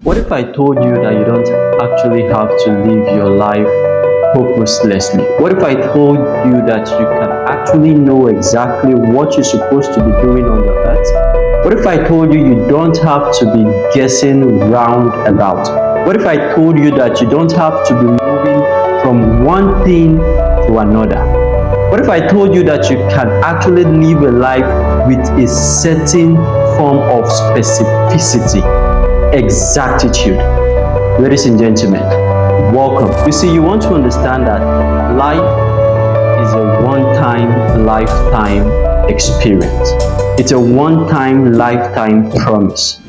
What if I told you that you don't actually have to live your life purposelessly? What if I told you that you can actually know exactly what you're supposed to be doing on the earth? What if I told you you don't have to be guessing round about? What if I told you that you don't have to be moving from one thing to another? What if I told you that you can actually live a life with a certain form of specificity, exactitude? Ladies and gentlemen, welcome. You see, you want to understand that life is a one-time lifetime experience. It's a one-time lifetime promise.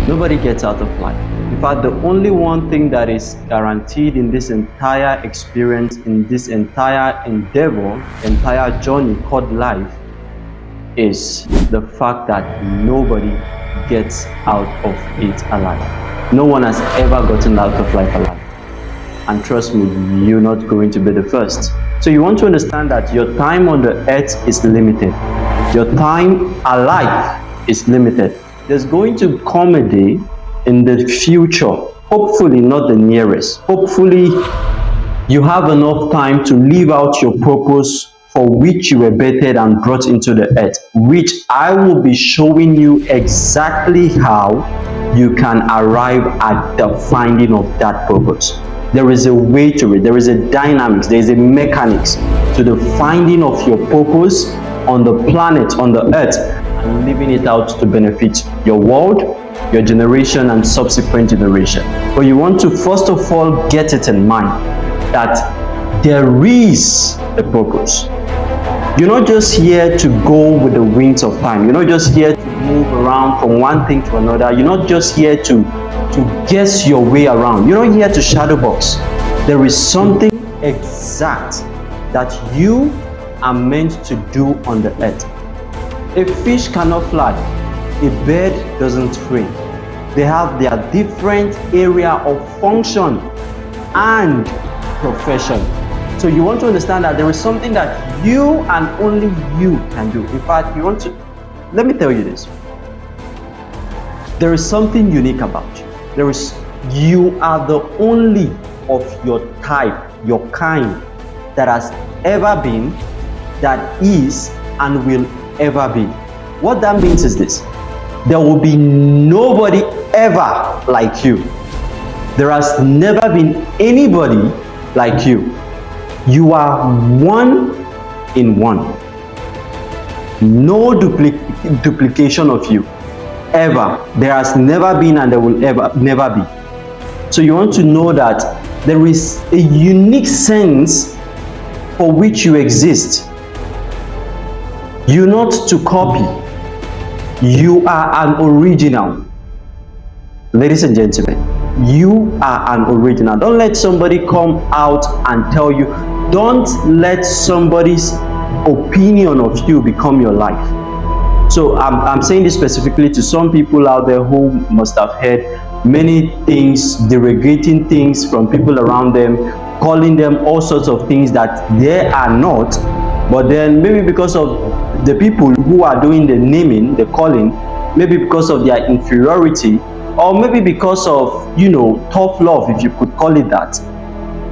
Nobody gets out of life. In fact, the only one thing that is guaranteed in this entire experience, in this entire endeavor, entire journey called life, is the fact that nobody gets out of it alive. No one has ever gotten out of life alive. And trust me, you're not going to be the first. So you want to understand that your time on the earth is limited. Your time alive is limited. There's going to come a day in the future, hopefully not the nearest, hopefully you have enough time to live out your purpose for which you were bettered and brought into the earth, which I will be showing you exactly how you can arrive at the finding of that purpose. There is a way to it. There is a dynamics. There is a mechanics to the finding of your purpose on the planet, on the earth, and living it out to benefit your world, your generation, and subsequent generation. But you want to first of all get it in mind that there is a purpose. You're not just here to go with the winds of time. You're not just here to move around from one thing to another. You're not just here to guess your way around. You're not here to shadow box. There is something exact that you are meant to do on the earth. A fish cannot fly. A bird doesn't swim. They have their different area of function and profession. So you want to understand that there is something that you and only you can do. In fact, let me tell you this. There is something unique about you. You are the only of your type, your kind, that has ever been, that is, and will ever be. What that means is this: there will be nobody ever like you. There has never been anybody like you. You are one in one. No duplication of you ever. There has never been and there will never be. So you want to know that there is a unique sense for which you exist. You're not to copy. You are an original. Ladies and gentlemen, you are an original. Don't let somebody come out and tell you. Don't let somebody's opinion of you become your life. So I'm saying this specifically to some people out there who must have heard many things, derogating things from people around them, calling them all sorts of things that they are not. But then maybe because of the people who are doing the naming, the calling, maybe because of their inferiority, or maybe because of, tough love, if you could call it that,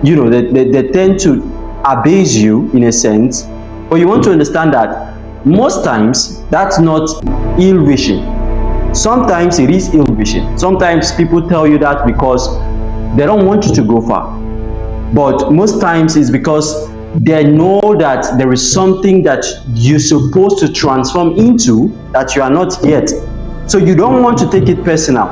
they tend to abase you in a sense. But you want to understand that most times that's not ill wishing. Sometimes it is ill wishing. Sometimes people tell you that because they don't want you to go far. But most times it's because they know that there is something that you're supposed to transform into that you are not yet. So you don't want to take it personal.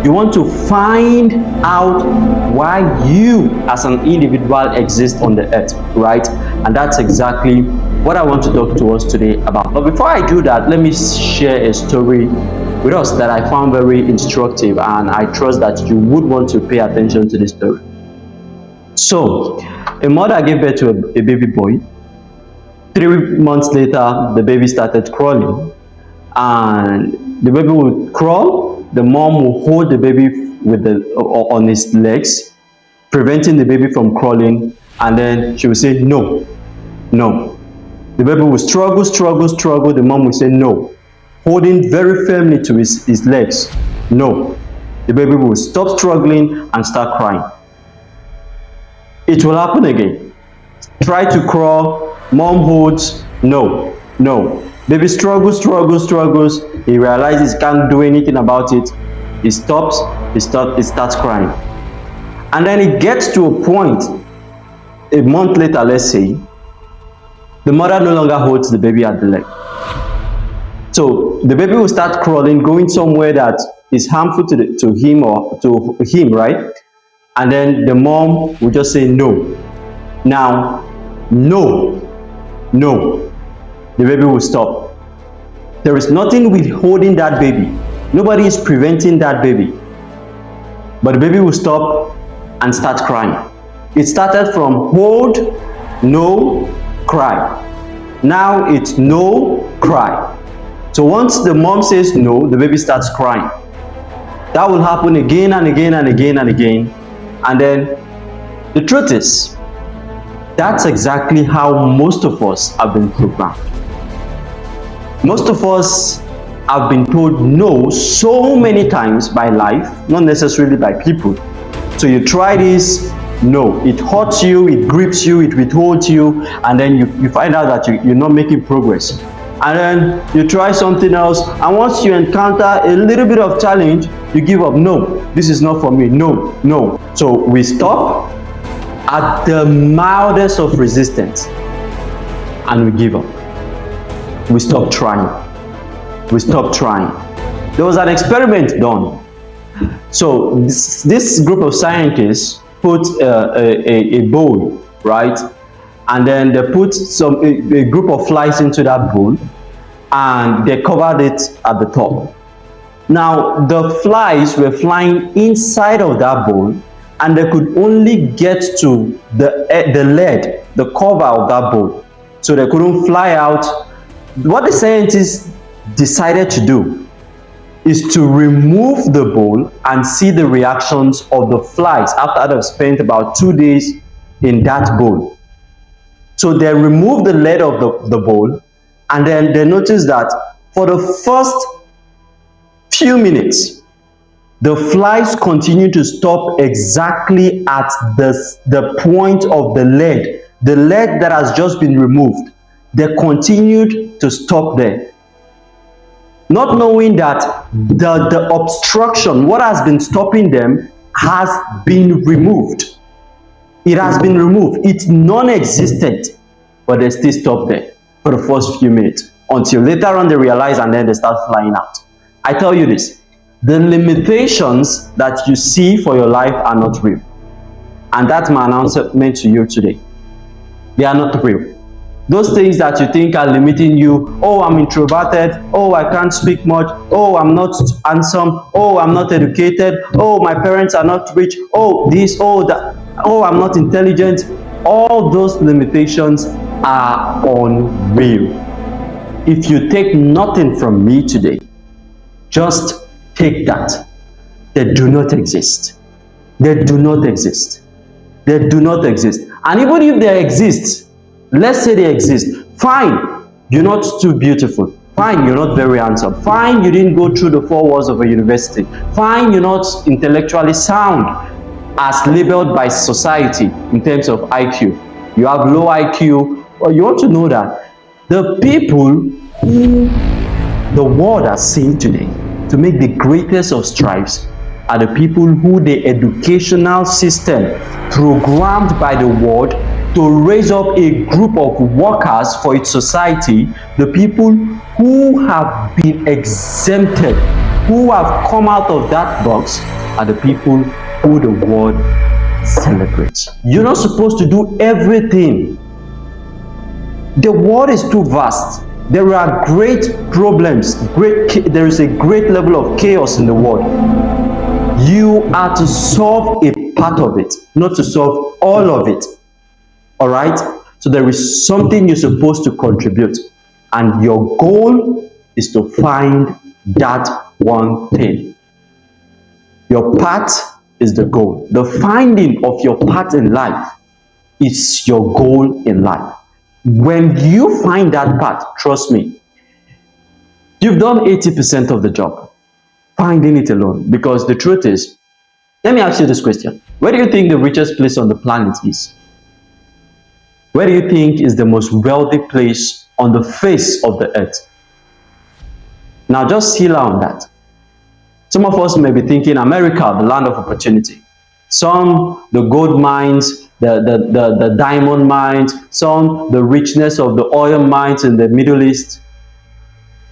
You want to find out why you as an individual exist on the earth, right? And that's exactly what I want to talk to us today about. But before I do that, let me share a story with us that I found very instructive, and I trust that you would want to pay attention to this story. So, a mother gave birth to a baby boy. 3 months later, the baby started crawling, and the baby would crawl. The mom will hold the baby on his legs, preventing the baby from crawling, and then she will say, no. The baby will struggle. The mom will say, no, holding very firmly to his legs, no. The baby will stop struggling and start crying. It will happen again. Try to crawl, mom holds, no, no. Baby struggles. He realizes he can't do anything about it. He stops, he starts crying. And then it gets to a point, a month later, let's say, the mother no longer holds the baby at the leg. So the baby will start crawling, going somewhere that is harmful to him or to him, right? And then the mom will just say no. Now, no. The baby will stop. There is nothing withholding that baby. Nobody is preventing that baby. But the baby will stop and start crying. It started from hold, no, cry. Now it's no, cry. So once the mom says no, the baby starts crying. That will happen again and again and again and again. And then the truth is, that's exactly how most of us have been programmed. Most of us have been told no so many times by life, not necessarily by people. So you try this, no, it hurts you, it grips you, it withholds you, and then you find out that you're not making progress. And then you try something else, and once you encounter a little bit of challenge, you give up. No, this is not for me. No. So we stop at the mildest of resistance and we give up. We stop trying. There was an experiment done. So this group of scientists put a bowl, right? And then they put a group of flies into that bowl and they covered it at the top. Now the flies were flying inside of that bowl and they could only get to the lid, the cover of that bowl. So they couldn't fly out. What the scientists decided to do is to remove the bowl and see the reactions of the flies after they've spent about 2 days in that bowl. So they removed the lid of the bowl, and then they noticed that for the first few minutes, the flies continued to stop exactly at the point of the lid that has just been removed. They continued to stop there, not knowing that the obstruction, what has been stopping them, has been removed. It has been removed. It's non-existent, but they still stop there for the first few minutes until later on they realize, and then they start flying out. I tell you this, the limitations that you see for your life are not real. And that's my announcement to you today. They are not real. Those things that you think are limiting you, oh, I'm introverted, oh, I can't speak much, oh, I'm not handsome, oh, I'm not educated, oh, my parents are not rich, oh, this, oh, that, oh, I'm not intelligent. All those limitations are unreal. If you take nothing from me today, just take that. They do not exist. They do not exist. They do not exist. And even if they exist, let's say they exist, fine, you're not too beautiful, fine, you're not very handsome, fine, you didn't go through the 4 walls of a university, fine, you're not intellectually sound as labeled by society in terms of IQ, you have low IQ. Or you want to know that the people who the world has seen today to make the greatest of strides are the people who the educational system programmed by the world to raise up a group of workers for its society. The people who have been exempted, who have come out of that box, are the people who the world celebrates. You're not supposed to do everything. The world is too vast. There are great problems. There is a great level of chaos in the world. You are to solve a part of it, not to solve all of it. All right? So there is something you're supposed to contribute, and your goal is to find that one thing. Your part is the goal. The finding of your part in life is your goal in life. When you find that part, trust me, you've done 80% of the job. finding it alone. Because the truth is, let me ask you this question. Where do you think the richest place on the planet is? Where do you think is the most wealthy place on the face of the earth? Now just heal on that. Some of us may be thinking America, the land of opportunity. Some, the gold mines, the diamond mines. Some, the richness of the oil mines in the Middle East.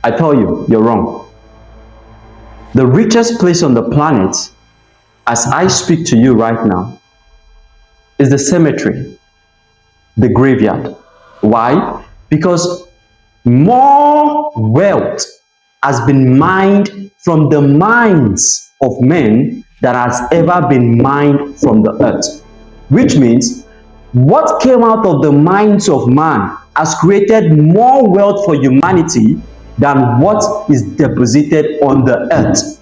I tell you, you're wrong. The richest place on the planet, as I speak to you right now, is the cemetery, the graveyard. Why? Because more wealth has been mined from the mines of men that has ever been mined from the earth. Which means what came out of the mines of man has created more wealth for humanity than what is deposited on the earth.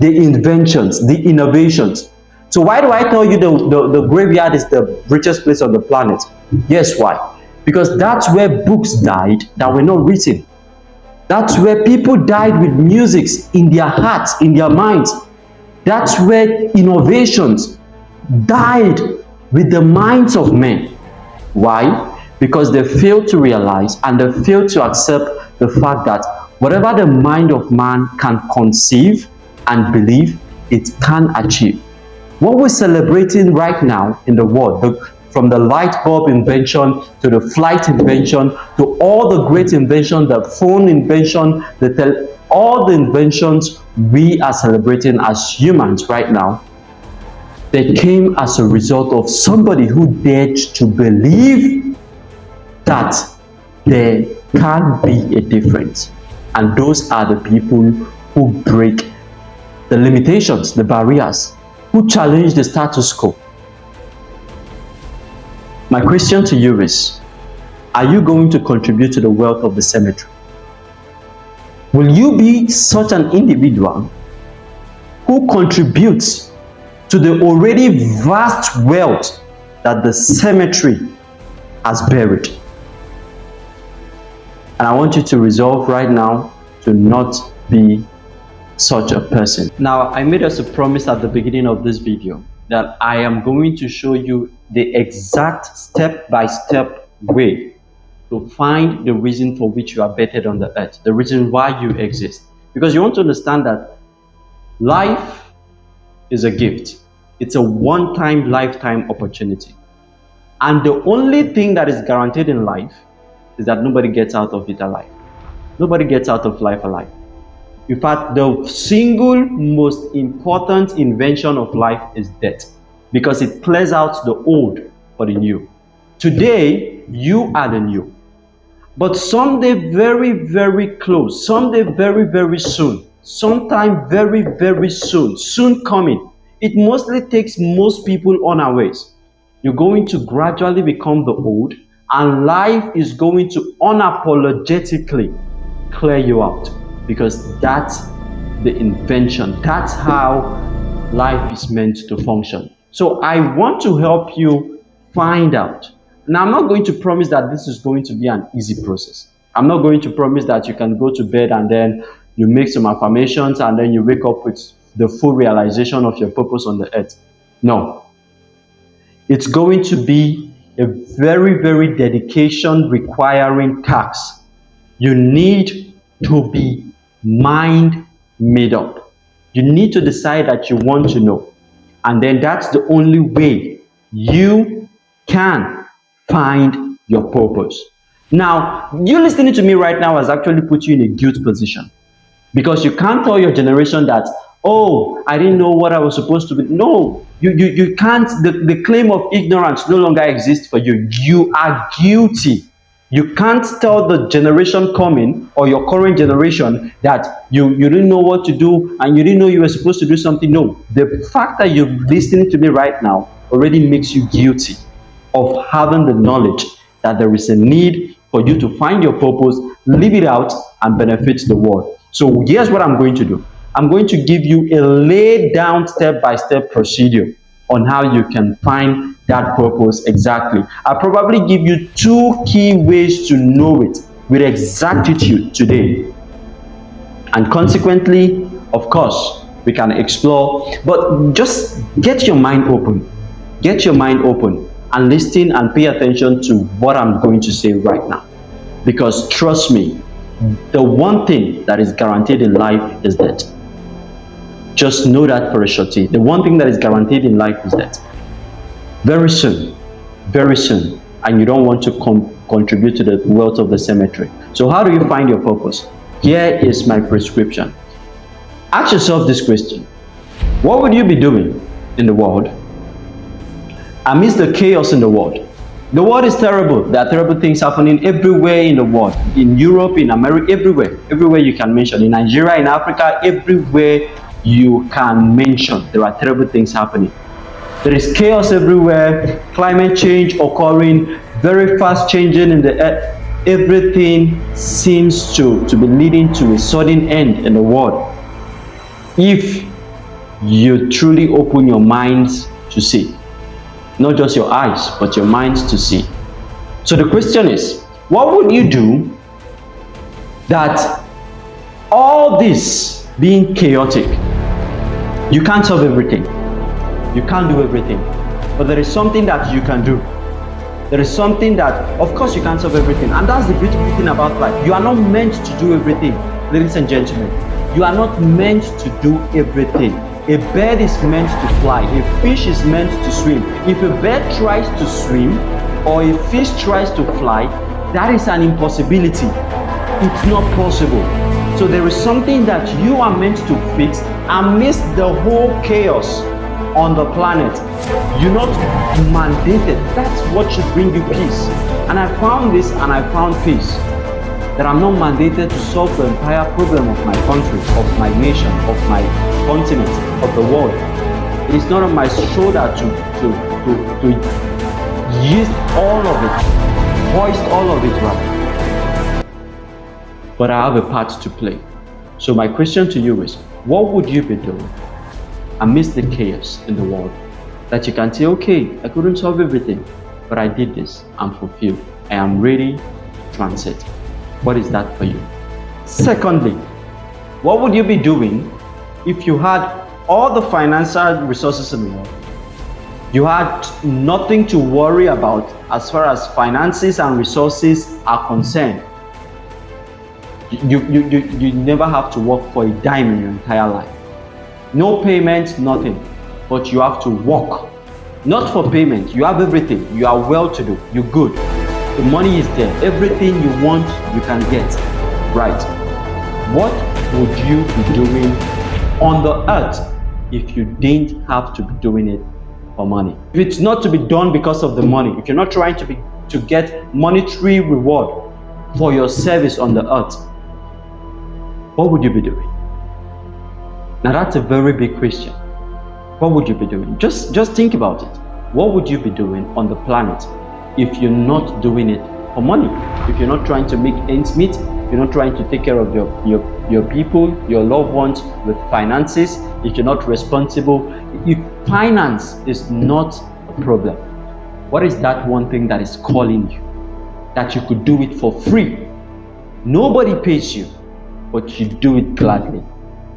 The inventions, the innovations. So why do I tell you the graveyard is the richest place on the planet? Yes, why? Because that's where books died that were not written. That's where people died with music in their hearts, in their minds. That's where innovations died with the minds of men. Why? Because they failed to realize and they failed to accept the fact that whatever the mind of man can conceive and believe, it can achieve. What we're celebrating right now in the world, from the light bulb invention to the flight invention to all the great inventions, the phone invention, all the inventions we are celebrating as humans right now, they came as a result of somebody who dared to believe that there can be a difference. And those are the people who break the limitations, the barriers, who challenge the status quo. My question to you is, are you going to contribute to the wealth of the cemetery? Will you be such an individual who contributes to the already vast wealth that the cemetery has buried? And I want you to resolve right now to not be such a person. Now, I made us a promise at the beginning of this video that I am going to show you the exact step-by-step way to find the reason for which you are bettered on the earth, the reason why you exist. Because you want to understand that life is a gift. It's a one-time lifetime opportunity. And the only thing that is guaranteed in life is that nobody gets out of it alive. Nobody gets out of life alive. In fact, the single most important invention of life is death, because it plays out the old for the new. Today, you are the new. But someday very, very close, someday very, very soon, sometime very, very soon coming, it mostly takes most people unawares. You're going to gradually become the old, and life is going to unapologetically clear you out. Because that's the invention. That's how life is meant to function. So I want to help you find out. Now, I'm not going to promise that this is going to be an easy process. I'm not going to promise that you can go to bed and then you make some affirmations and then you wake up with the full realization of your purpose on the earth. No. It's going to be a very, very dedication requiring task. You need to be mind made up. You need to decide that you want to know, and then that's the only way you can find your purpose. Now, you listening to me right now has actually put you in a guilt position, because you can't tell your generation that, oh, I didn't know what I was supposed to be. No, you can't. The claim of ignorance no longer exists for you. You are guilty. You can't tell the generation coming or your current generation that you didn't know what to do and you didn't know you were supposed to do something. No, the fact that you're listening to me right now already makes you guilty of having the knowledge that there is a need for you to find your purpose, live it out, and benefit the world. So here's what I'm going to do. I'm going to give you a laid down step-by-step procedure on how you can find that purpose exactly. I'll probably give you 2 key ways to know it with exactitude today. And consequently, Of course, we can explore, but just get your mind open. Get your mind open and listen and pay attention to what I'm going to say right now. Because trust me, the one thing that is guaranteed in life is that. Just know that for a shorty. The one thing that is guaranteed in life is that. Very soon, and you don't want to contribute to the wealth of the cemetery. So how do you find your purpose? Here is my prescription. Ask yourself this question. What would you be doing in the world amidst the chaos in the world? The world is terrible. There are terrible things happening everywhere in the world. In Europe, in America, everywhere. Everywhere you can mention. In Nigeria, in Africa, everywhere you can mention. There are terrible things happening. There is chaos everywhere. Climate change occurring. Very fast changing in the earth. Everything seems to be leading to a sudden end in the world. If you truly open your minds to see. Not just your eyes, but your minds to see. So the question is, what would you do that all this being chaotic, you can't solve everything. You can't do everything. But there is something that you can do. There is something that, of course, you can't solve everything. And that's the beautiful thing about life. You are not meant to do everything, ladies and gentlemen. You are not meant to do everything. A bird is meant to fly. A fish is meant to swim. If a bird tries to swim or a fish tries to fly, that is an impossibility. It's not possible. So there is something that you are meant to fix amidst the whole chaos on the planet. You're not mandated. That's what should bring you peace. And I found this and I found peace. That I'm not mandated to solve the entire problem of my country, of my nation, of my continent, of the world. It is not on my shoulder to use all of it, hoist all of it rather. But I have a part to play. So my question to you is, what would you be doing amidst the chaos in the world that you can say, okay, I couldn't solve everything, but I did this, I'm fulfilled, I am ready to transit. What is that for you? Secondly, what would you be doing if you had all the financial resources in the world? You had nothing to worry about as far as finances and resources are concerned. You never have to work for a dime in your entire life. No payment, nothing. But you have to work. Not for payment. You have everything. You are well to do. You're good. The money is there. Everything you want, you can get. Right. What would you be doing on the earth if you didn't have to be doing it for money? If it's not to be done because of the money, if you're not trying to get monetary reward for your service on the earth, what would you be doing? Now that's a very big question. What would you be doing? Just think about it. What would you be doing on the planet if you're not doing it for money? If you're not trying to make ends meet, you're not trying to take care of your people, your loved ones with finances, if you're not responsible, if finance is not a problem, what is that one thing that is calling you? That you could do it for free. Nobody pays you, but you do it gladly.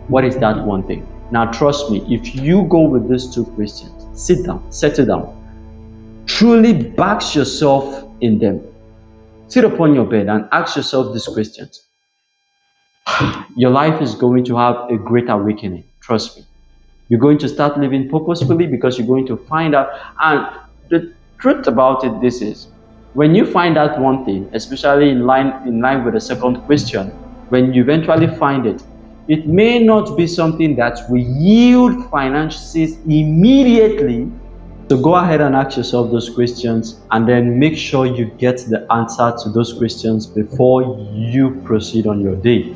What is that one thing? Now trust me, if you go with these two questions, sit down, settle down, truly bask yourself in them. Sit upon your bed and ask yourself these questions. Your life is going to have a great awakening. Trust me. You're going to start living purposefully because you're going to find out. And the truth about it, this is, when you find out one thing, especially in line with the second question, when you eventually find it, it may not be something that will yield finances immediately. So go ahead and ask yourself those questions and then make sure you get the answer to those questions before you proceed on your day.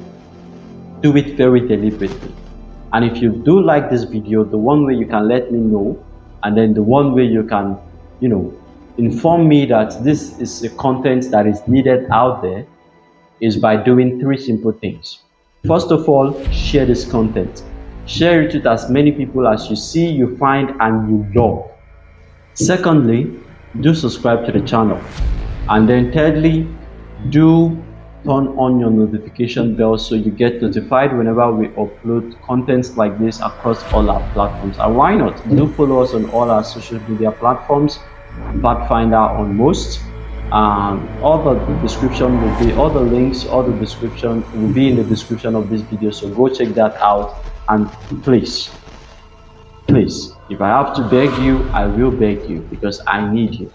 Do it very deliberately. And if you do like this video, the one way you can let me know, and then the one way you can, inform me that this is a content that is needed out there, is by doing three simple things. First of all, share this content. Share it with as many people as you see, you find, and you love. Secondly, do subscribe to the channel. And then thirdly, do turn on your notification bell so you get notified whenever we upload contents like this across all our platforms. And why not? Do follow us on all our social media platforms, Pathfinder on most. All the description will be, all the links, all the description will be in the description of this video. So go check that out. And please, if I have to beg you, I will beg you because I need you.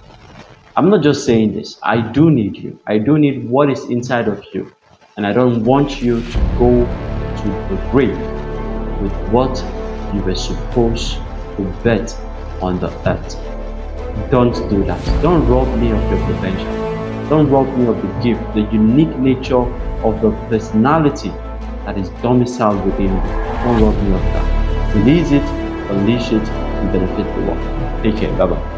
I'm not just saying this. I do need you. I do need what is inside of you. And I don't want you to go to the grave with what you were supposed to bet on the earth. Don't do that. Don't rob me of your potential. Don't rob me of the gift, the unique nature of the personality that is domiciled within you. Don't rob me of that. Release it, unleash it, and benefit the world. Take care. Bye-bye.